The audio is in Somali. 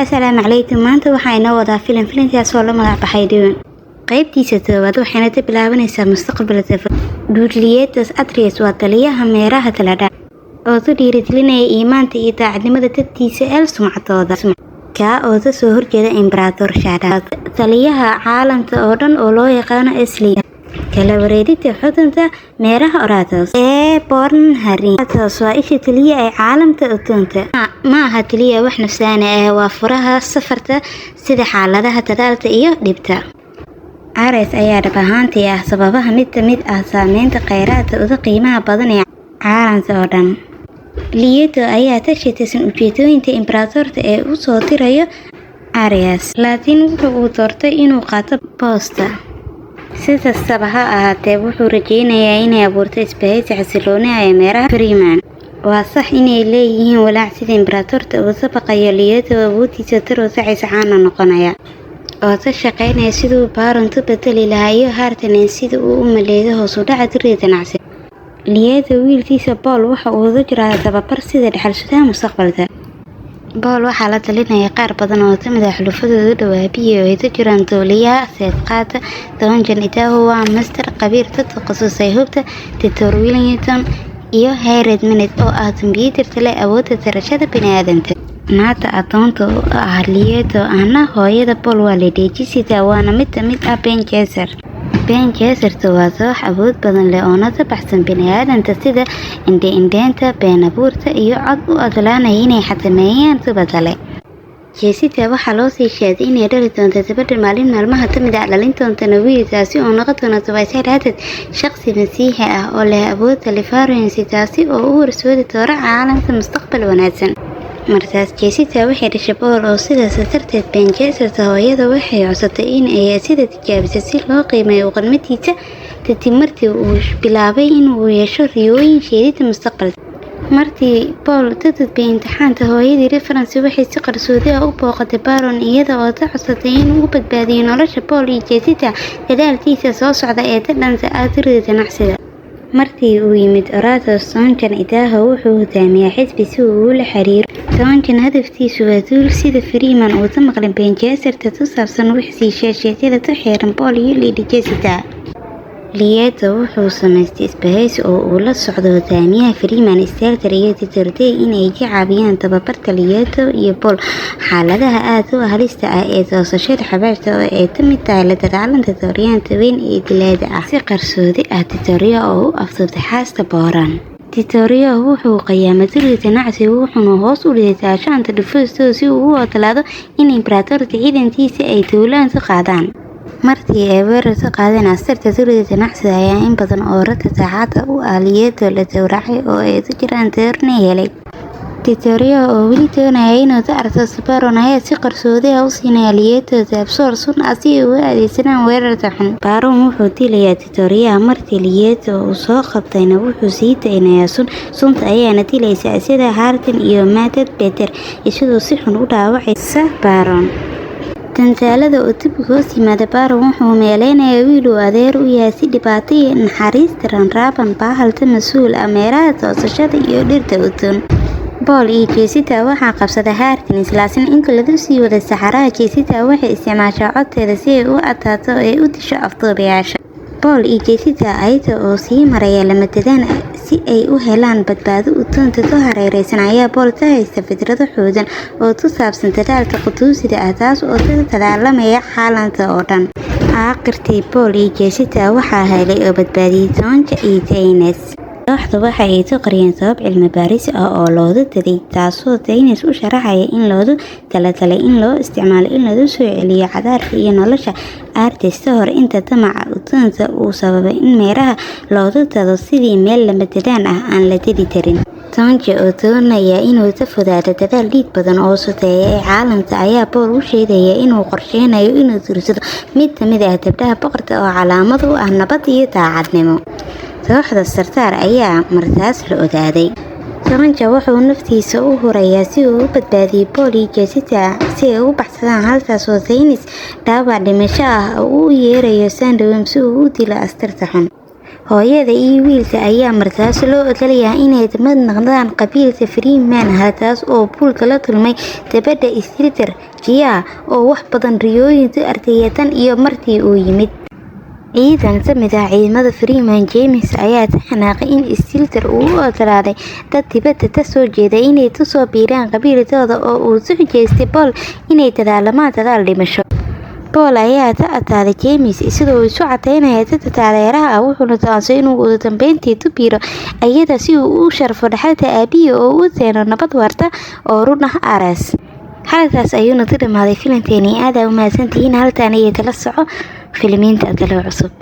Assalaamu calaykum. Maanta waxaa inoo wadaa filimkaas oo la magac baxay Dune. Qaybtiisa toobaad waxayna ka bilaabanaysaa mustaqbalka Julius Atreus waa taliyaha meeraha Taladha oo ku dhiirigelinaya iimaanka iyo daacadnimada dadkiisa sumcadooda oo ka soo horjeeda Imperator Shada. Taliyaha caalamka oo dhan oo loo yaqaan Esli kala wareegida xudunta meeraha Oratos Born Harry Oratos waa isha taliya ee caalamka utunta ma aha taliya wax nafsaani ah, waa furaha safarta sida xaaladaha dagaalka iyo dhibta. Ares ayaa dhab ahaantii ah sababaha mid ka mid ah saameynta kheyraadka ugu qiimaha badan ee caalamka oo dhan. Leto ayaa ka shaqaysan ujeedooyinka Imperatorka ee uu soo tirayo Ares, laakiin wuxuu doortay inuu qaato boosta. Si kastaba ha ahaatee, wuxuu rajeynayaa inay abuurto isbahaysi xasilooni ah ee meeraha Freeman. Waa sax inay leeyihiin walaac sida Imperatorka uu ka baqayo Leto awooddiisa taroosaciisa caana noqonaya oo ka shaqeynaya siduu Baron u bedeli lahaa iyo Harkonnen sida uu u maleeyo hoos u dhaca tirada ganacsi. Leto wiilkiisa Paul waxa uu uga jiraa tababar sida dhaxalsadaha mustaqbalka. Paul waxaa la talinaya qaar badan oo ka mid ah xulufadooda dhawaabiye oo ay ka jiraan Doliya, Seedqaata, Tonjan Idaho waa master qabiir ka takhasusay hubka, Titor Wellington iyo Hayred Minute oo ah kombiyuutarka leh awoodda darashada bini'aadamka. Naagta adoonta u ah Leto ahna hooyada Paul waa Lady Jessica waana mid ka mid ah Ben Gesserit. Ben Gesserit waa koox awood badan leh oo ka baxsan bini'aadamka sida indhaynta, been abuurta iyo cod u ogolaanaya inay xakameeyaan kuwa kale. Jessica waxaa loo sii sheegay inay dhali doonto gabadha maalmaha ka mid ah dhalintoontana wiilkaasi oo noqon doona tababarad shaqsi masiixi ah oo leh awood telefarensi taasi oo u horseedi doona caalamka mustaqbal wanaagsan. Markaas Jessica waxay dhashay Paul oo sidaas darteed Ben Gesserit hooyada waxay codsatay in ay sida tijaabiso si loo qiimeeyo qanmadiisa kadib markii uu bilaabay inuu yeesho riyooyin sheegida mustaqbalka. Markii Paul ka gudbay imtixaanka, hooyadii reference waxay si qarsoodi ah u booqatay Baron iyada oo ka codsatay in uu badbaadiyo nolosha Paul iyo Jessica dadaalkiisa soo socda ee dhanka tirada ganacsiga. Markii uu yimid Oratos, Tonjan Idaho wuxuu hogaamiyay xisbi si uu ula xiriiro. Tonjan hadafkiisu waa duul sida Freeman uu ka maqlay Ben Gesserit ku saabsan wixii sheekada ku xiran Paul iyo Lady Jessica. Leto wuxuu samaystay isbahaysi oo uu la socdo hogaamiyaha Freeman Stelter iyo Titor Day inay ka caawiyaan tababarka Leto iyo Paul xaaladaha aad u halista ah ee doorashada xabaarta oo ay ka mid tahay la dagaalanka Doriyaanta weyn ee dilaada ah. Si qarsoodi ah Titoria oo u afduubtay xaasta Boran. Titoria wuxuu qiyaamay tirada ganacsiga wuxuuna hoos u dhigay taashaanta dhufaysto si uu u ogolaado in Imperatorka ciidankiisa ay duulaan ka qaadaan. Markii ay weerar ka qaadeen askarta tirada ganacsiga ayaa in badan oo ragga saacada u ah Leto la gowracay oo ay ku jiraan Terne helay. Titoria oo weli doonaya inuu ka arko Baron ayaa si qarsoodi ah u siinaya Leto absoor sun ah si ay u adeegsadaan weerarka xun. Baron wuxuu dilayaa Titoria markii Leto uu soo qabtayna wuxuu sii daynayaa sunta ayaana dilaysa sida Harkonnen iyo Mated Peter isagoo si xun u dhaawacaysa Baron. Tantaalada oo dib hoos yimaada Baron wuxuu meeleynayaa wiil uu adeer u yahay si dhibaato iyo naxariis daran raaban baahalta mas'uul ah meeraha toosashada iyo dhirta udgoon. Paul iyo Jessica waxaa qabsaday Harkonnen laakiin inta lagu sii waday saxaraha Jessica waxay isticmaashaa codteeda si ay u adkaato ee u disho afduubayaasha. Paul iyo Jessica ayaga oo sii maraya lamadadaan si ay u helaan badbaado utoonta ka hareeraysan ayaa Paul ka haysta fikrado xooggan oo ku saabsan dagaalka quduusida ah taas oo ka dagaalamaya caalamka oo dhan. Aakhirtii Paul iyo Jessica waxaa helay oo badbaadiyay Tonjan iyo Thanes. Kooxdu waxa ay ka qariyeen sabab cilmi baaris ah oo looga tagay taasoo Thanes u sharaxaya in loogu talagalay in loo isticmaalo in lagu soo celiyo cadaarka iyo nolosha Artemis ka hor inta damaca utoonta uu sababay in meeraha looga tago sidii meel lamadadaan ah aan la dili karin. Tonjan oo doonaya inuu ka fogaado dagaal dhiig badan oo sokeeya ee caalamka ayaa Paul u sheegaya inuu qorsheynayo inuu guursado mid ka mid ah gabdhaha boqorka oo calaamad u ah nabad iyo daacadnimo. Kooxda Sartar ayaa markaas la ogaaday. Tonjan wuxuu naftiisa u hurayaa si uu u badbaadiyo Paul iyo Jessica si ay u baxsadaan halkaas oo Thanes dhaawac dhimasho ah oo u yeerayo Sandworm si uu u dilo askarta xun. hooyada iyo wiilka ayaa markaas loo ogolayaa inay mid noqdaan qabiilka Freeman taas oo Paul la kulmay gabadha Stilter Gia oo wax badan riyooyinka ardaydan iyo martii uu yimid ciidan kamid ah ciidamada Freeman James ayaa xanaaqay in Stilter uu u ogolaaday dad dibadda ka soo jeeda inay soo biiraan qabiilkooda oo uu soo jeestay Paul inay dagaal dhimasho Paul ayaa adkaaday James isagoo isu cadeynaya dadka taageeraha wuxuuna taasay inuu ugu dambeyntii biiro ayada si uu u sharfo dhaxalka aabihi oo uu keeno nabad waarta oo run ah aras halkaas ayuuna ku dhamaaday filimkeeni aad u mahadsantihiin halkaan iyo kala soco filimiinta kale cusub.